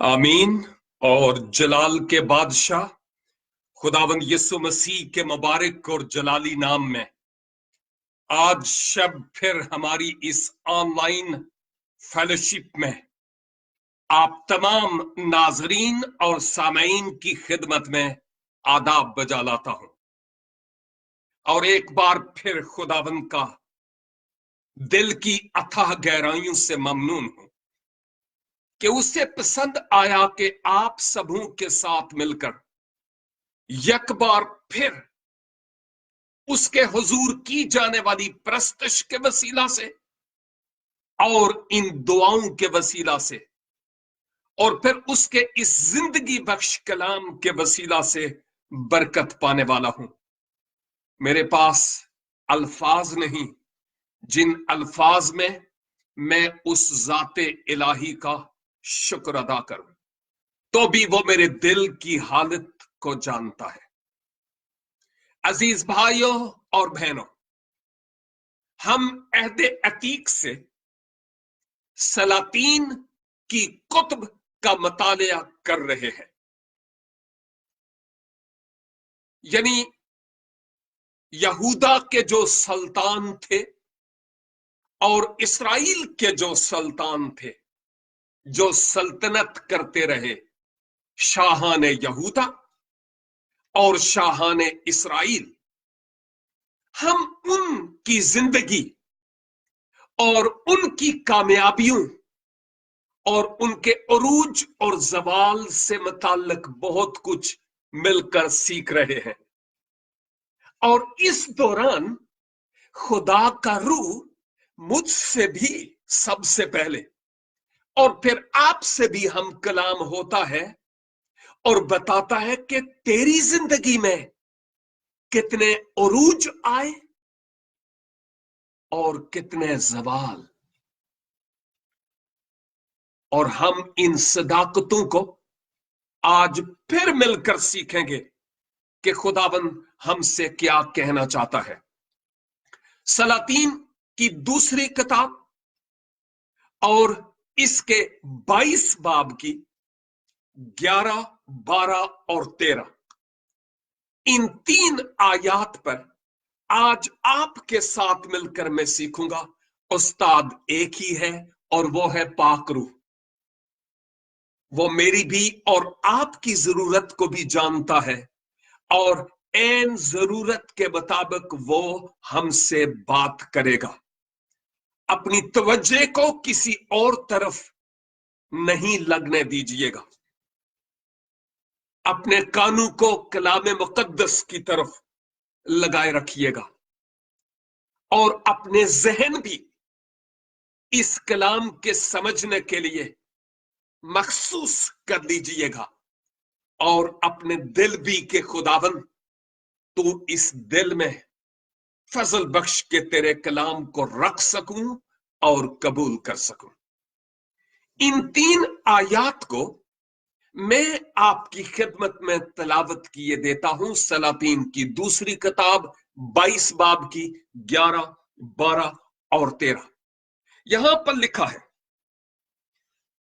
आमीन। और जलाल के बादशाह खुदावंद यीशु मसीह के मुबारक और जलाली नाम में आज शब फिर हमारी इस ऑनलाइन फेलोशिप में आप तमाम नाजरीन और सामईन की खिदमत में आदाब बजा लाता हूं और एक बार फिर खुदावंद का दिल की अथाह गहराइयों से ममनून हूं कि उसे पसंद आया कि आप सबों के साथ मिलकर एक बार फिर उसके हुजूर की जाने वाली प्रस्तश के वसीला से और इन दुआओं के वसीला से और फिर उसके इस जिंदगी बख्श कलाम के वसीला से बरकत पाने वाला हूं। मेरे पास अल्फाज नहीं जिन अल्फाज में मैं उस जाते इलाही का शुक्र अदा करूं, तो भी वो मेरे दिल की हालत को जानता है। अजीज भाइयों और बहनों, हम अहदे अतीक से सलातीन की कुतुब का मुतालिया कर रहे हैं, यानी यहूदा के जो सुल्तान थे और इसराइल के जो सुल्तान थे, जो सल्तनत करते रहे, शाहान यहूदा और शाहान इसराइल। हम उनकी जिंदगी और उनकी कामयाबियों और उनके उरूज और जवाल से मुताल्लिक बहुत कुछ मिलकर सीख रहे हैं। और इस दौरान खुदा का रूह मुझसे भी सबसे पहले और फिर आपसे भी हम कलाम होता है और बताता है कि तेरी जिंदगी में कितने उरूज आए और कितने जवाल, और हम इन सदाकतों को आज फिर मिलकर सीखेंगे कि खुदावंद हमसे क्या कहना चाहता है। सलातीन की दूसरी किताब और इसके 22 बाब की 11, 12 और 13, इन 3 आयात पर आज आपके साथ मिलकर मैं सीखूंगा। उस्ताद एक ही है और वो है पाक रूह। वो मेरी भी और आपकी जरूरत को भी जानता है और ऐन जरूरत के मुताबिक वो हमसे बात करेगा। अपनी तवज्जो को किसी और तरफ नहीं लगने दीजिएगा। अपने कानों को कलाम मुकद्दस की तरफ लगाए रखिएगा और अपने जहन भी इस कलाम के समझने के लिए मखसूस कर लीजिएगा और अपने दिल भी के खुदावन तू इस दिल में फजल बख्श के तेरे कलाम को रख सकूं और कबूल कर सकूं। इन 3 आयात को मैं आपकी खिदमत में तलावत किए देता हूं। सलातीन की दूसरी किताब 22 बाब की 11, 12 और 13। यहां पर लिखा है,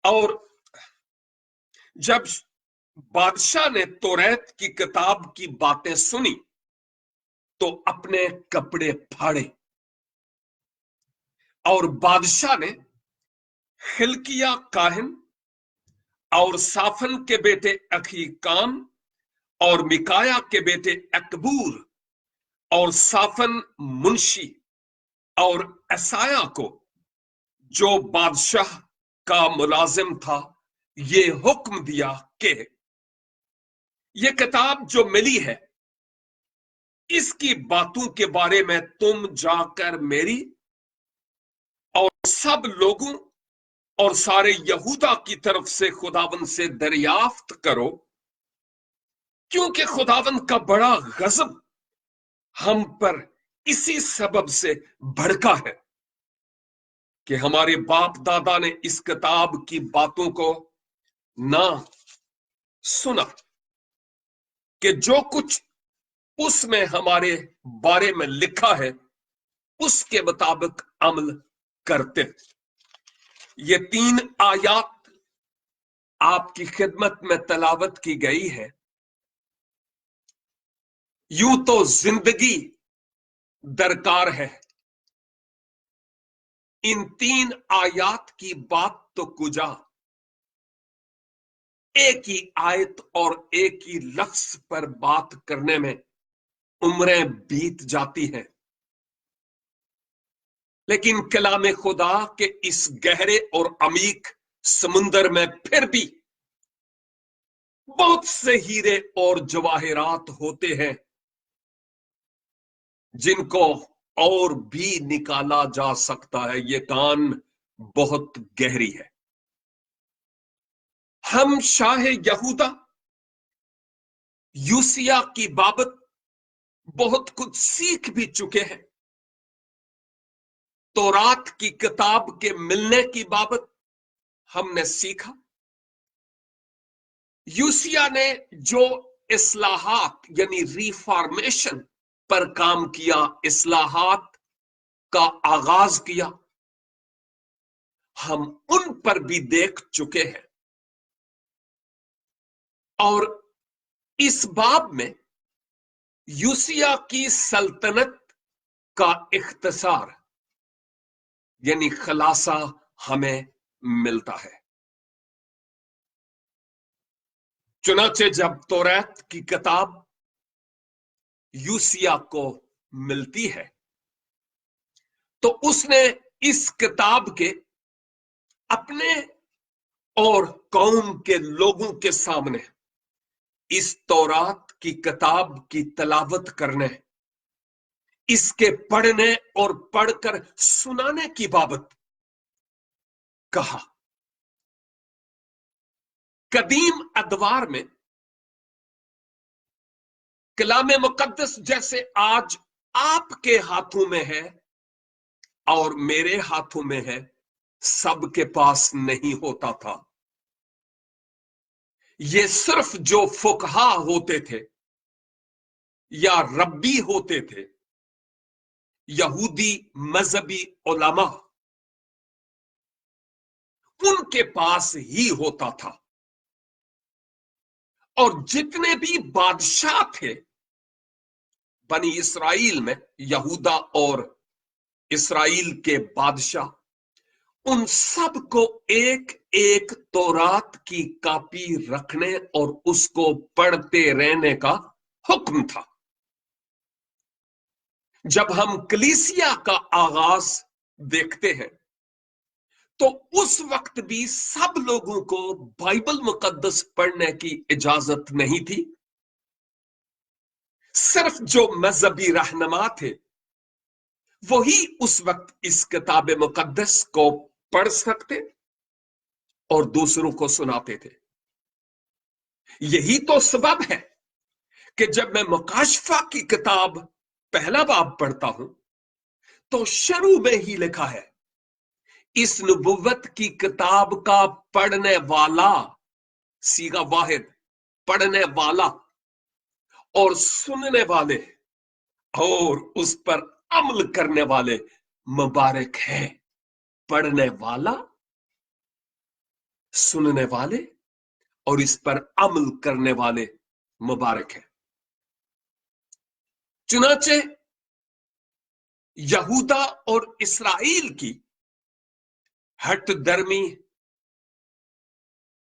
और जब बादशाह ने तौरात की किताब की बातें सुनी तो अपने कपड़े फाड़े, और बादशाह ने हिल्किया काहिन और साफन के बेटे अखीकाम और मिकाया के बेटे अकबूर और साफन मुंशी और असाया को, जो बादशाह का मुलाजिम था, ये हुक्म दिया कि ये किताब जो मिली है, इसकी बातों के बारे में तुम जाकर मेरी और सब लोगों और सारे यहूदा की तरफ से खुदावंद से दरियाफ्त करो, क्योंकि खुदावंद का बड़ा गजब हम पर इसी सबब से भड़का है कि हमारे बाप दादा ने इस किताब की बातों को ना सुना, कि जो कुछ उसमें हमारे बारे में लिखा है उसके मुताबिक अमल करते। ये 3 आयात آپ کی خدمت میں تلاوت کی گئی ہے، یوں تو زندگی درکار ہے، ان 3 آیات کی بات تو کجا، ایک ہی آیت اور ایک ہی لفظ پر بات کرنے میں عمریں بیت جاتی ہیں، لیکن کلام خدا کے اس گہرے اور عمیق سمندر میں پھر بھی بہت سے ہیرے اور جواہرات ہوتے ہیں جن کو اور بھی نکالا جا سکتا ہے۔ یہ کان بہت گہری ہے۔ ہم شاہ یہودا یوسیہ کی بابت بہت کچھ سیکھ بھی چکے ہیں۔ تورات کی کتاب کے ملنے کی بابت ہم نے سیکھا۔ یوسیہ نے جو اصلاحات یعنی ریفارمیشن پر کام کیا، اصلاحات کا آغاز کیا، ہم ان پر بھی دیکھ چکے ہیں۔ اور اس باب میں یوسیہ کی سلطنت کا اختصار یعنی خلاصہ ہمیں ملتا ہے۔ چنانچہ جب توریت کی کتاب یوسیہ کو ملتی ہے تو اس نے اس کتاب کے اپنے اور قوم کے لوگوں کے سامنے اس تورات کی کتاب کی تلاوت کرنے، اس کے پڑھنے اور پڑھ کر سنانے کی بابت کہا۔ قدیم ادوار میں کلام مقدس جیسے آج آپ کے ہاتھوں میں ہے اور میرے ہاتھوں میں ہے، سب کے پاس نہیں ہوتا تھا۔ یہ صرف جو فقہا ہوتے تھے یا ربی ہوتے تھے، یہودی مذہبی علماء، ان کے پاس ہی ہوتا تھا۔ اور جتنے بھی بادشاہ تھے بنی اسرائیل میں، یہودا اور اسرائیل کے بادشاہ، ان سب کو ایک ایک تورات کی کاپی رکھنے اور اس کو پڑھتے رہنے کا حکم تھا۔ جب ہم کلیسیا کا آغاز دیکھتے ہیں تو اس وقت بھی سب لوگوں کو بائبل مقدس پڑھنے کی اجازت نہیں تھی۔ صرف جو مذہبی رہنما تھے وہی اس وقت اس کتاب مقدس کو پڑھ سکتے اور دوسروں کو سناتے تھے۔ یہی تو سبب ہے کہ جب میں مکاشفہ کی کتاب پہلا باب پڑھتا ہوں تو شروع میں ہی لکھا ہے، اس نبوت کی کتاب کا پڑھنے والا، صیغہ واحد، پڑھنے والا اور سننے والے اور اس پر عمل کرنے والے مبارک ہے۔ پڑھنے والا، سننے والے اور اس پر عمل کرنے والے مبارک ہے۔ چنانچہ یہودا اور اسرائیل کی ہٹ درمی،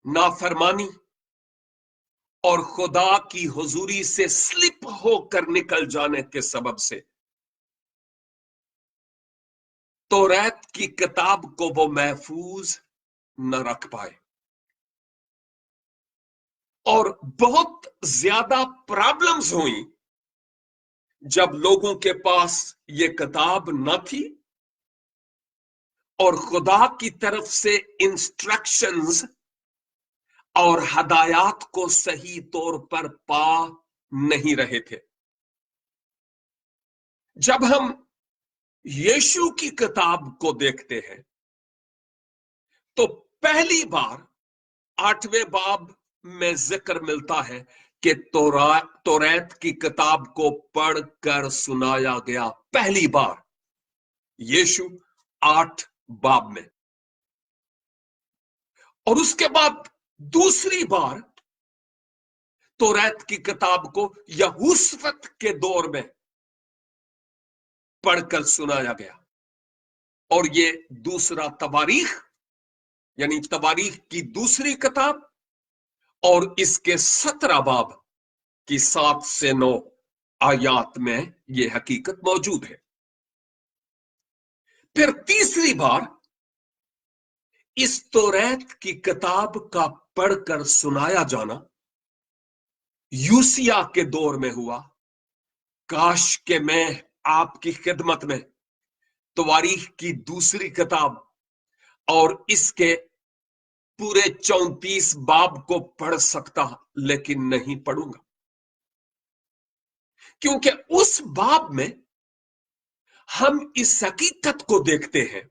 نافرمانی اور خدا کی حضوری سے سلپ ہو کر نکل جانے کے سبب سے توریت کی کتاب کو وہ محفوظ نہ رکھ پائے، اور بہت زیادہ پرابلمز ہوئیں جب لوگوں کے پاس یہ کتاب نہ تھی اور خدا کی طرف سے انسٹرکشنز اور ہدایات کو صحیح طور پر پا نہیں رہے تھے۔ جب ہم یشوع کی کتاب کو دیکھتے ہیں تو پہلی بار 8ویں باب میں ذکر ملتا ہے کہ توریت کی کتاب کو پڑھ کر سنایا گیا، پہلی بار یشوع 8 باب میں۔ اور اس کے بعد दूसरी बार तौरात की किताब को यहूसफत के दौर में पढ़कर सुनाया गया, और ये दूसरा तवारीख यानी तवारीख की दूसरी किताब और इसके 17 बाब की 7 से 9 आयात में ये हकीकत मौजूद है। फिर तीसरी बार इस तौरात की किताब का पढ़कर सुनाया जाना यूसिया के दौर में हुआ। काश के मैं आपकी खिदमत में तवारीख की दूसरी किताब और इसके पूरे 34 बाब को पढ़ सकता, लेकिन नहीं पढ़ूंगा, क्योंकि उस बाब में हम इस हकीकत को देखते हैं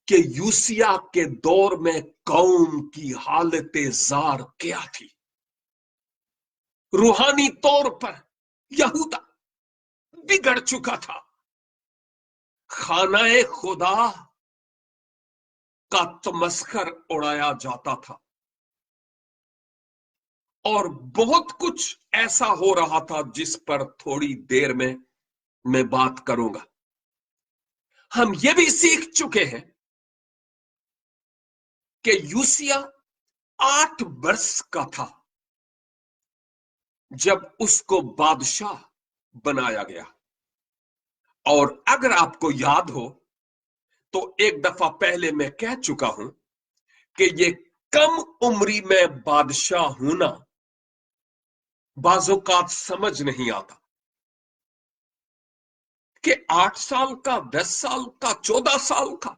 कि यूसिया के दौर में कौम की हालत जार क्या थी। रूहानी तौर पर यहूदा बिगड़ चुका था, खानाए खुदा का तमस्खर उड़ाया जाता था, और बहुत कुछ ऐसा हो रहा था जिस पर थोड़ी देर में मैं बात करूंगा। हम ये भी सीख चुके हैं कि यूसिया 8 वर्ष का था जब उसको बादशाह बनाया गया। और अगर आपको याद हो तो एक दफा पहले मैं कह चुका हूं कि ये कम उम्री में बादशाह होना बाज़ौकात समझ नहीं आता कि 8 साल का, 10 साल का, 14 साल का,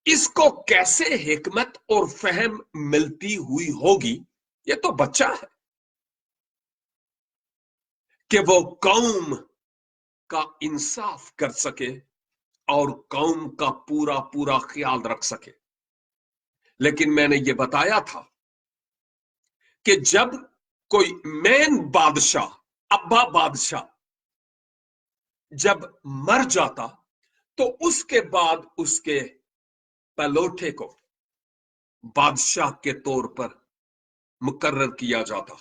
इसको कैसे हिकमत और फहम मिलती हुई होगी। ये तो बच्चा है कि वो कौम का इंसाफ कर सके और कौम का पूरा पूरा ख्याल रख सके। लेकिन मैंने ये बताया था कि जब कोई मेन बादशाह, अब्बा बादशाह जब मर जाता तो उसके बाद उसके पलोठे को बादशाह के तौर पर मुकर्रर किया जाता,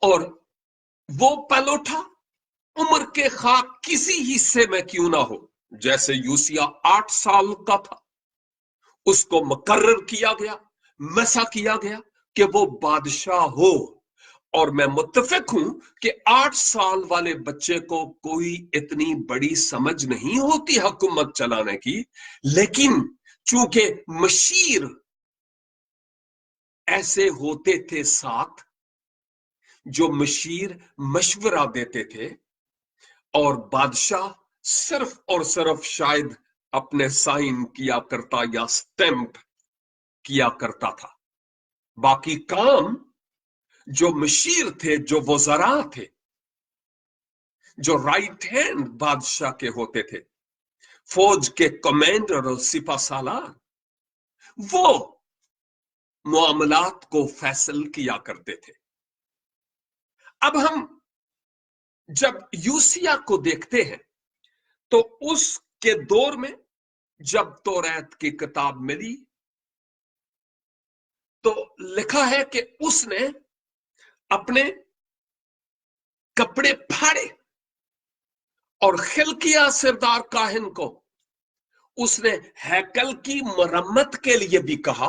और वो पलोठा उम्र के खा किसी हिस्से में क्यों ना हो। जैसे यूसिया 8 साल का था, उसको मुकर्रर किया गया, मसा किया गया कि वो बादशाह हो। और मैं मुत्तफिक हूं कि 8 साल वाले बच्चे को कोई इतनी बड़ी समझ नहीं होती हुकूमत चलाने की, लेकिन चूंकि मशीर ऐसे होते थे साथ जो मशीर मशवरा देते थे, और बादशाह सिर्फ और सिर्फ शायद अपने साइन किया करता या स्टैंप किया करता था। बाकी काम जो मशीर थे, जो वज़रा थे, जो राइट हैंड बादशाह के होते थे, फौज के कमांडर और सिपा सालार, वो मामलात को फैसल किया करते थे। अब हम जब यूसिया को देखते हैं तो उसके दौर में जब तौरात की किताब मिली तो लिखा है कि उसने अपने कपड़े फाड़े और खिलकिया सरदार काहिन को उसने हैकल की मरम्मत के लिए भी कहा,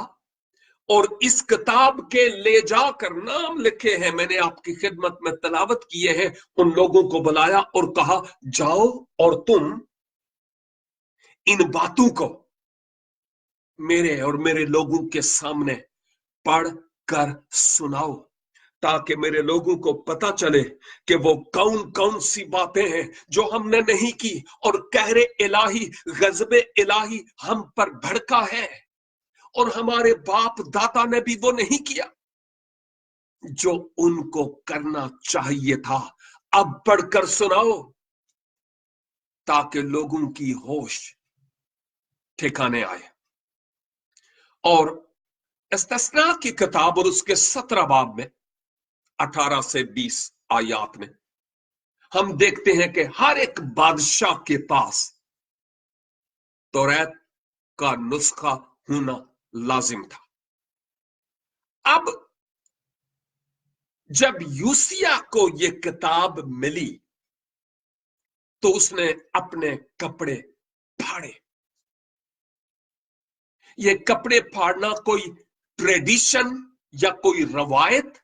और इस किताब के ले जाकर नाम लिखे हैं, मैंने आपकी खिदमत में तलावत किए हैं, उन लोगों को बुलाया और कहा जाओ और तुम इन बातों को मेरे और मेरे लोगों के सामने पढ़ कर सुनाओ, ताकि मेरे लोगों को पता चले कि वो कौन कौन सी बातें हैं जो हमने नहीं की, और कहरे इलाही, गजबे इलाही हम पर भड़का है, और हमारे बाप दादा ने भी वो नहीं किया जो उनको करना चाहिए था। अब पढ़कर सुनाओ ताकि लोगों की होश ठिकाने आए। और इस्तिस्ना की किताब और उसके 17 बाब में 18 से 20 आयात में हम देखते हैं कि हर एक बादशाह के पास तौरात का नुस्खा होना लाजिम था। अब जब यूसिया को ये किताब मिली तो उसने अपने कपड़े फाड़े। ये कपड़े फाड़ना कोई ट्रेडिशन या कोई रवायत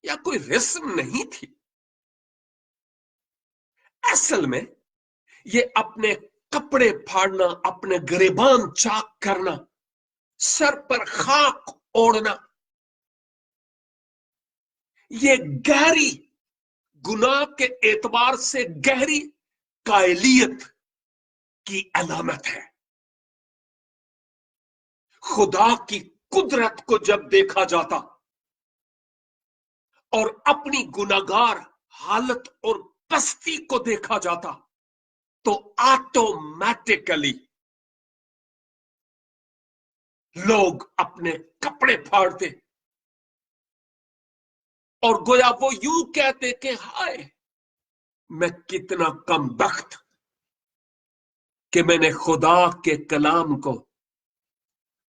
या कोई रस्म नहीं थी। असल में ये अपने कपड़े फाड़ना, अपने गिरेबान चाक करना, सर पर खाक ओढ़ना, ये गहरी गुनाह के एतबार से गहरी कायलियत की अलामत है। खुदा की कुदरत को जब देखा जाता और अपनी गुनाहगार हालत और पस्ती को देखा जाता तो ऑटोमेटिकली लोग अपने कपड़े फाड़ते और गोया वो यूं कहते कि हाय, मैं कितना कम बख्त कि मैंने खुदा के कलाम को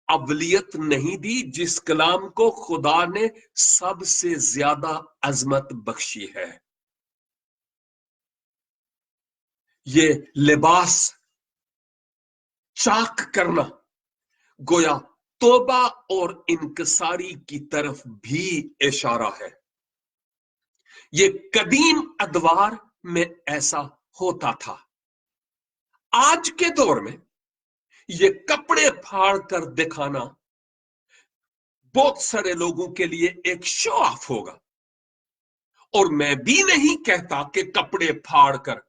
अवलियत नहीं दी, जिस कलाम को खुदा ने सबसे ज्यादा अजमत बख्शी है। ये लिबास चाक करना गोया तौबा और इनकसारी की तरफ भी इशारा है। ये कदीम अदवार में ऐसा होता था। आज के दौर में ये कपड़े फाड़ कर दिखाना बहुत सारे लोगों के लिए एक शो ऑफ होगा। और मैं भी नहीं कहता कि कपड़े फाड़ कर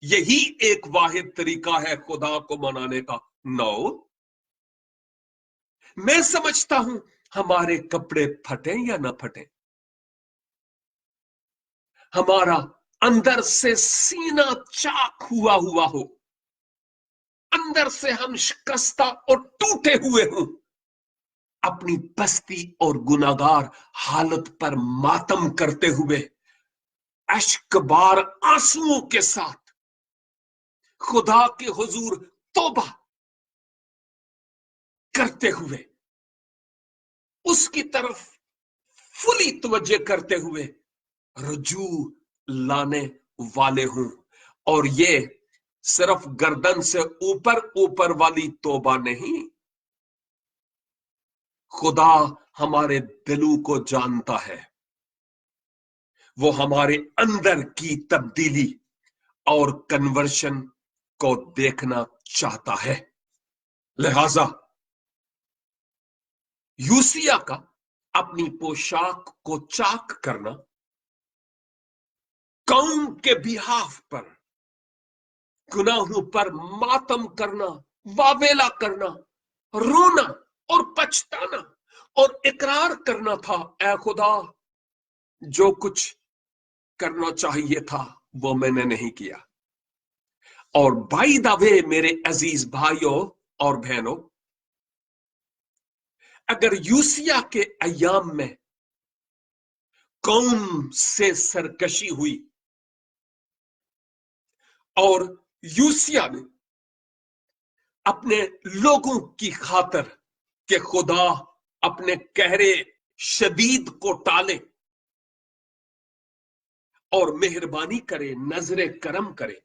यही एक वाहिद तरीका है खुदा को मनाने का। नो, मैं समझता हूं हमारे कपड़े फटे या ना फटे, हमारा अंदर से सीना चाक हुआ हो, अंदर से हम शिकस्ता और टूटे हुए हों, अपनी पस्ती और गुनाहगार हालत पर मातम करते हुए, अश्कबार आंसुओं के साथ खुदा के हुजूर तौबा करते हुए, उसकी तरफ फुली तवज्जो करते हुए रजू लाने वाले हूं। और ये सिर्फ गर्दन से ऊपर ऊपर वाली तौबा नहीं, खुदा हमारे दिलों को जानता है, वो हमारे अंदर की तब्दीली और कन्वर्शन को देखना चाहता है। लिहाजा यूसिया का अपनी पोशाक को चाक करना, कौम के बिहाफ पर गुनाहों पर मातम करना, वावेला करना, रोना और पछताना और इकरार करना था, ऐ खुदा, जो कुछ करना चाहिए था वो मैंने नहीं किया। और बाय द वे मेरे अजीज भाइयों और बहनों, अगर यूसिया के अय्याम में कौम से सरकशी हुई और यूसिया ने अपने लोगों की खातर कि खुदा अपने कहरे शदीद को टाले और मेहरबानी करे, नजरे करम करे,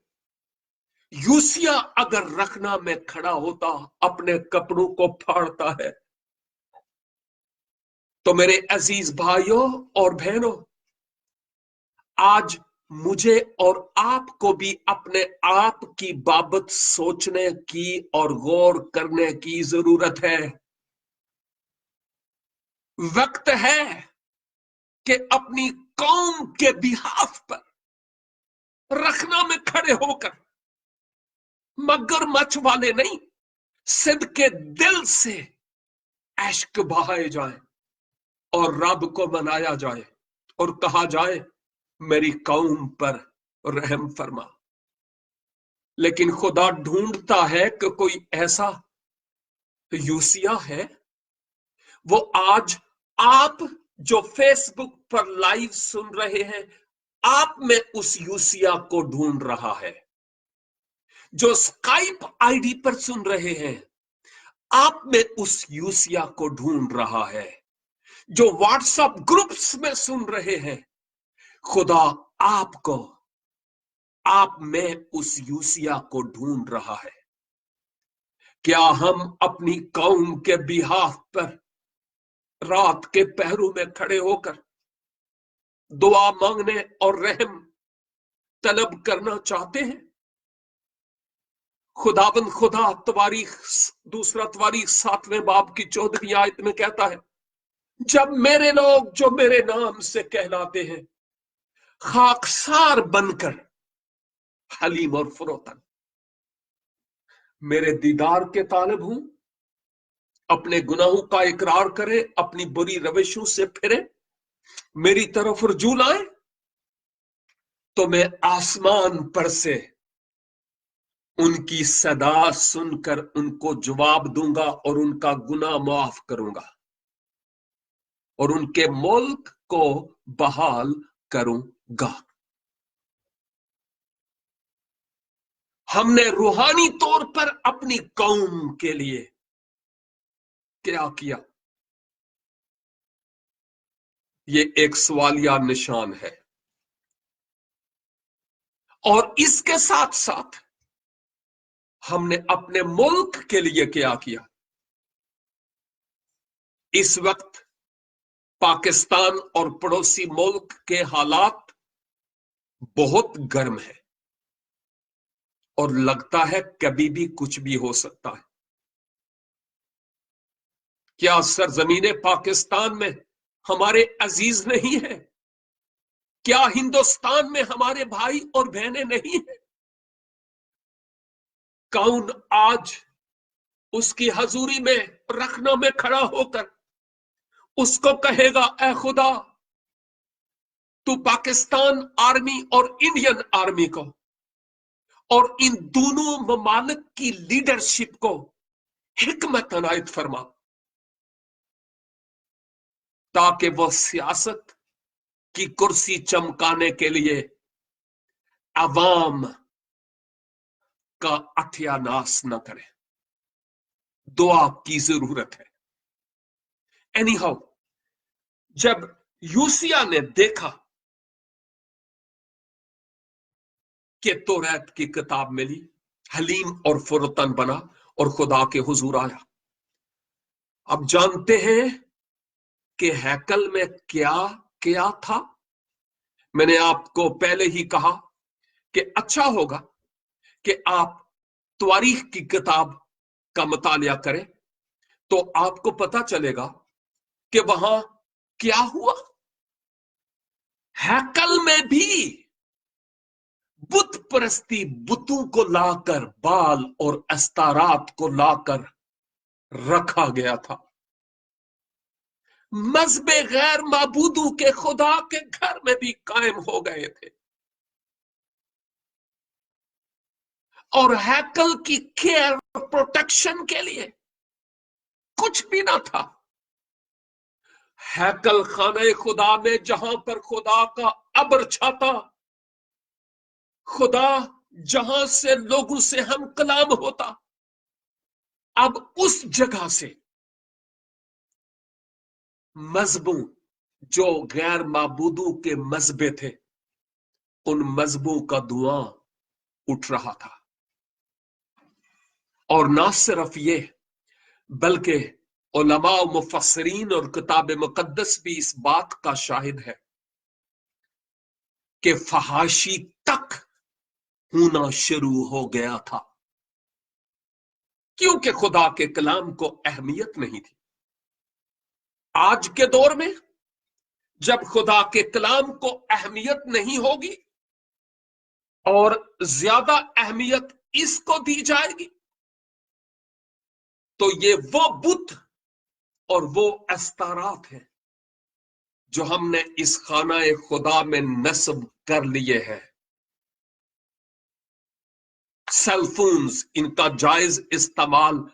यूसिया अगर रखना में खड़ा होता, अपने कपड़ों को फाड़ता है, तो मेरे अजीज भाइयों और बहनों, आज मुझे और आपको भी अपने आप की बाबत सोचने की और गौर करने की जरूरत है। वक्त है कि अपनी कौम के बिहाफ पर रखना में खड़े होकर मगरमच्छ वाले नहीं, सिद्ध के दिल से अश्क बहाए जाए और रब को मनाया जाए और कहा जाए, मेरी कौम पर रहम फरमा। लेकिन खुदा ढूंढता है कि कोई ऐसा यूसिया है। वो आज आप जो फेसबुक पर लाइव सुन रहे हैं, आप में उस यूसिया को ढूंढ रहा है, जो स्काइप आईडी पर सुन रहे हैं, आप में उस यूसिया को ढूंढ रहा है। जो व्हाट्सएप ग्रुप्स में सुन रहे हैं, खुदा आपको, आप में उस यूसिया को ढूंढ रहा है। क्या हम अपनी कौम के बिहाफ पर रात के पहरों में खड़े होकर दुआ मांगने और रहम तलब करना चाहते हैं? खुदाबंद खुदा तवारीख, दूसरा तवारीख 7वें बाब की 14वीं आयत में कहता है, जब मेरे लोग जो मेरे नाम से कहलाते हैं खाकसार बनकर हलीम और फरोतन मेरे दीदार के तालिब हूं, अपने गुनाहों का इकरार करें, अपनी बुरी रविशों से फिरे, मेरी तरफ रुजू लाएं, तो मैं आसमान पर से उनकी सदा सुनकर उनको जवाब दूंगा और उनका गुनाह माफ करूंगा और उनके मुल्क को बहाल करूंगा। हमने रूहानी तौर पर अपनी कौम के लिए क्या किया? ये एक सवालिया निशान है। और इसके साथ साथ हमने अपने मुल्क के लिए क्या किया? इस वक्त पाकिस्तान और पड़ोसी मुल्क के हालात बहुत गर्म है और लगता है कभी भी कुछ भी हो सकता है। क्या सरजमीने पाकिस्तान में हमारे अजीज नहीं है? क्या हिंदुस्तान में हमारे भाई और बहनें नहीं है? कौन आज उसकी हजूरी में रखना में खड़ा होकर उसको कहेगा, ऐ खुदा, तू पाकिस्तान आर्मी और इंडियन आर्मी को और इन दोनों ममालिक की लीडरशिप को हिकमत अनायत फरमा, ताकि वो सियासत की कुर्सी चमकाने के लिए अवाम का अत्यानाश न करे। दुआ की जरूरत है। एनी हाउ, जब यूसिया ने देखा कि तौरात की किताब मिली, हलीम और फुरतन बना और खुदा के हुजूर आया। अब जानते हैं कि हैकल में क्या क्या था। मैंने आपको पहले ही कहा कि अच्छा होगा कि आप तवारीख की किताब का मुतालिया करें, तो आपको पता चलेगा कि वहां क्या हुआ। हैकल में भी बुत परस्ती, बुतों को लाकर, बाल और अस्तारात को लाकर रखा गया था। मजहब गैर माबूदों के खुदा के घर में भी कायम हो गए थे और हैकल की केयर और प्रोटेक्शन के लिए कुछ भी ना था। हैकल खाने खुदा में जहां पर खुदा का अब्र छाता, खुदा जहां से लोगों से हम कलाम होता, अब उस जगह से मजहबों जो गैर माबूदों के मजहबे थे, उन मजहबों का धुआं उठ रहा था। और ना सिर्फ ये, बल्कि उलमा मुफस्सरीन और किताब मुकद्दस भी इस बात का शाहिद है कि फहाशी तक होना शुरू हो गया था, क्योंकि खुदा के कलाम को अहमियत नहीं थी। आज के दौर में जब खुदा के कलाम को अहमियत नहीं होगी और ज्यादा अहमियत इसको दी जाएगी, तो ये वो बुत और वो अस्तारात हैं जो हमने इस खाना खुदा में नस्ब कर लिए हैं। सेलफोन्स, इनका जायज इस्तेमाल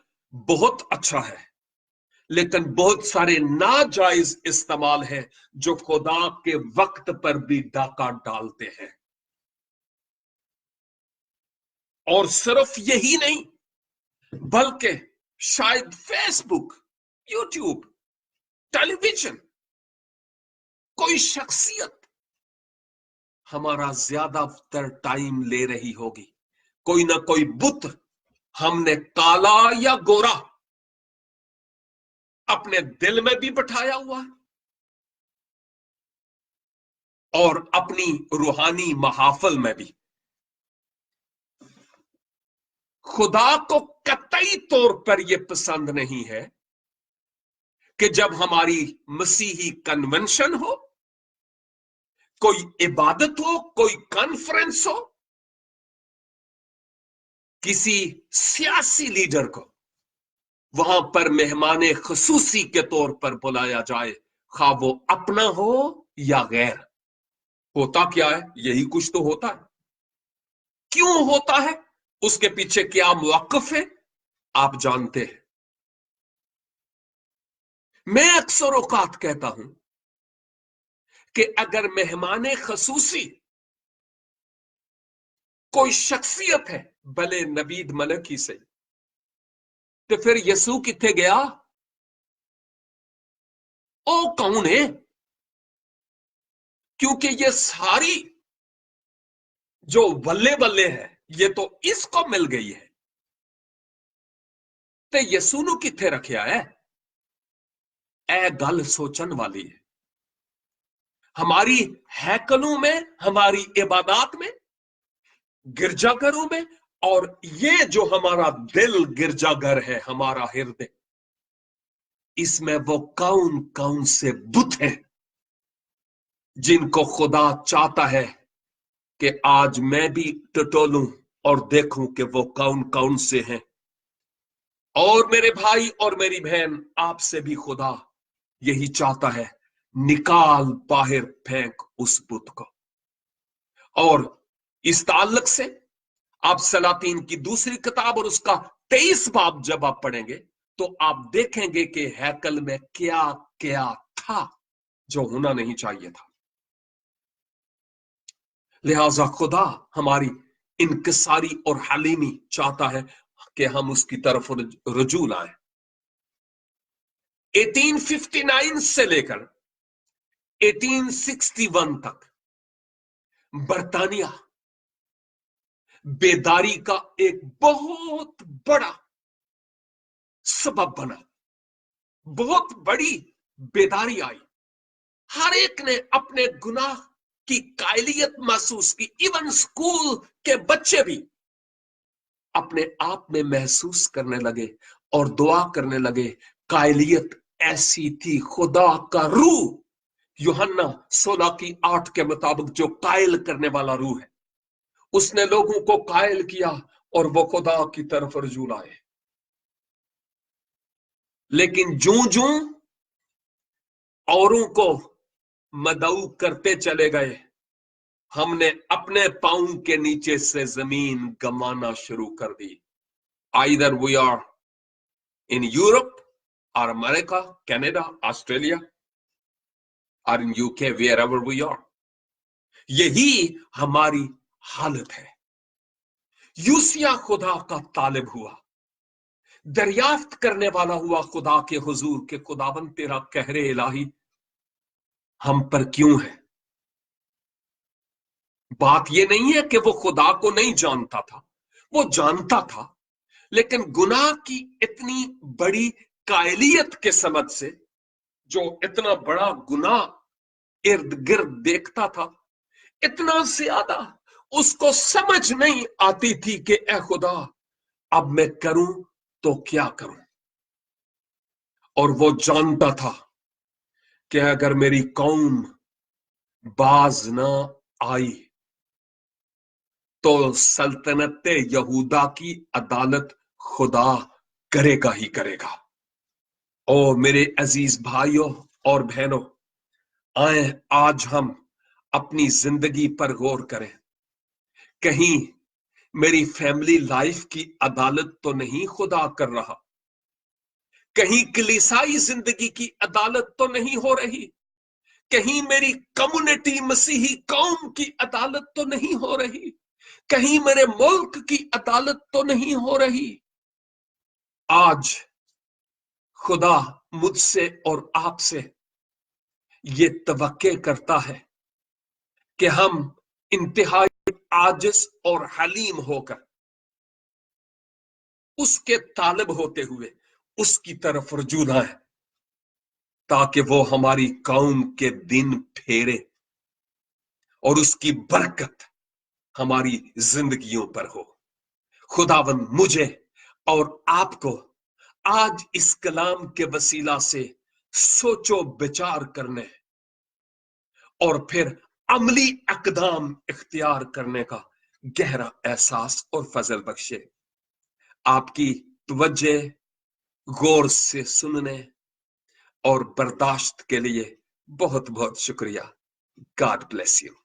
बहुत अच्छा है, लेकिन बहुत सारे नाजायज इस्तेमाल है जो खुदा के वक्त पर भी डाका डालते हैं। और सिर्फ यही नहीं, बल्कि शायद फेसबुक, यूट्यूब, टेलीविजन, कोई शख्सियत हमारा ज्यादातर टाइम ले रही होगी। कोई ना कोई बुत हमने काला या गोरा अपने दिल में भी बिठाया हुआ है और अपनी रूहानी महाफल में भी। खुदा को कतई तौर पर यह पसंद नहीं है कि जब हमारी मसीही कन्वेंशन हो, कोई इबादत हो, कोई कॉन्फ्रेंस हो, किसी सियासी लीडर को वहां पर मेहमाने खसूसी के तौर पर बुलाया जाए, खा वो अपना हो या गैर। होता क्या है? यही कुछ तो होता है। क्यों होता है? उसके पीछे क्या मौक़िफ़ है, आप जानते हैं। मैं अक्सर औकात कहता हूं कि अगर मेहमाने खसूसी कोई शख्सियत है, भले नबीद मलक ही से, तो फिर यसू किथे गया? ओ कौन है? क्योंकि ये सारी जो बल्ले बल्ले है, ये तो इसको मिल गई है। ते यसू नू किथे रखिया है? ए गल सोचन वाली है। हमारी हैकलों में, हमारी इबादत में, गिरजाघरों में, और ये जो हमारा दिल गिरजाघर है, हमारा हृदय, इसमें वो कौन कौन से बुत हैं जिनको खुदा चाहता है कि आज मैं भी टटोलूं और देखूं कि वो कौन कौन से हैं। और मेरे भाई और मेरी बहन, आपसे भी खुदा यही चाहता है, निकाल बाहर फेंक उस बुत को। और इस ताल्लुक से आप सलातीन की दूसरी किताब और उसका 23 बाब जब आप पढ़ेंगे तो आप देखेंगे कि हैकल में क्या क्या था जो होना नहीं चाहिए था। लिहाजा खुदा हमारी इनकिसारी और हलीमी चाहता है कि हम उसकी तरफ रुजू लाएं। 1859 से लेकर 1861 तक बर्तानिया बेदारी का एक बहुत बड़ा सबब बना। बहुत बड़ी बेदारी आई। हर एक ने अपने गुनाह की कायलियत महसूस की। इवन स्कूल के बच्चे भी अपने आप में महसूस करने लगे और दुआ करने लगे। कायलियत ऐसी थी, खुदा का रूह, यूहन्ना 16:8 के मुताबिक जो कायल करने वाला रूह है, उसने लोगों को कायल किया और वो खुदा की तरफ रुजू लाए। लेकिन जूं जूं औरों को मदऊ करते चले गए, हमने अपने पांव के नीचे से जमीन गमाना शुरू कर दी। Either we are in Europe और अमेरिका, कनाडा, ऑस्ट्रेलिया, और in UK, wherever we are. यही हमारी हालत है। यूसिया खुदा का तालिब हुआ, दरियाफ्त करने वाला हुआ खुदा के हुजूर के, खुदाबंद तेरा कहरे इलाही हम पर क्यों है। बात यह नहीं है कि वो खुदा को नहीं जानता था, वो जानता था, लेकिन गुनाह की इतनी बड़ी कायलियत के समझ से, जो इतना बड़ा गुनाह इर्द गिर्द देखता था, इतना ज्यादा उसको समझ नहीं आती थी कि ए खुदा, अब मैं करूं तो क्या करूं। और वो जानता था कि अगर मेरी कौम बाज ना आई तो सल्तनत यहूदा की अदालत खुदा करेगा ही करेगा। ओ मेरे अजीज भाइयों और बहनों, आए आज हम अपनी जिंदगी पर गौर करें। कहीं मेरी फैमिली लाइफ की अदालत तो नहीं खुदा कर रहा? कहीं कलीसाई जिंदगी की अदालत तो नहीं हो रही? कहीं मेरी कम्युनिटी मसीही कौम की अदालत तो नहीं हो रही? کہیں میرے ملک کی عدالت تو نہیں ہو رہی؟ آج خدا مجھ سے اور آپ سے یہ توقع کرتا ہے کہ ہم انتہائی عاجز اور حلیم ہو کر اس کے طالب ہوتے ہوئے اس کی طرف رجوع آئیں، تاکہ وہ ہماری قوم کے دن پھیرے اور اس کی برکت ہماری زندگیوں پر ہو۔ خداوند مجھے اور آپ کو آج اس کلام کے وسیلہ سے سوچو بچار کرنے اور پھر عملی اقدام اختیار کرنے کا گہرا احساس اور فضل بخشے۔ آپ کی توجہ، غور سے سننے اور برداشت کے لیے بہت بہت شکریہ۔ God bless you.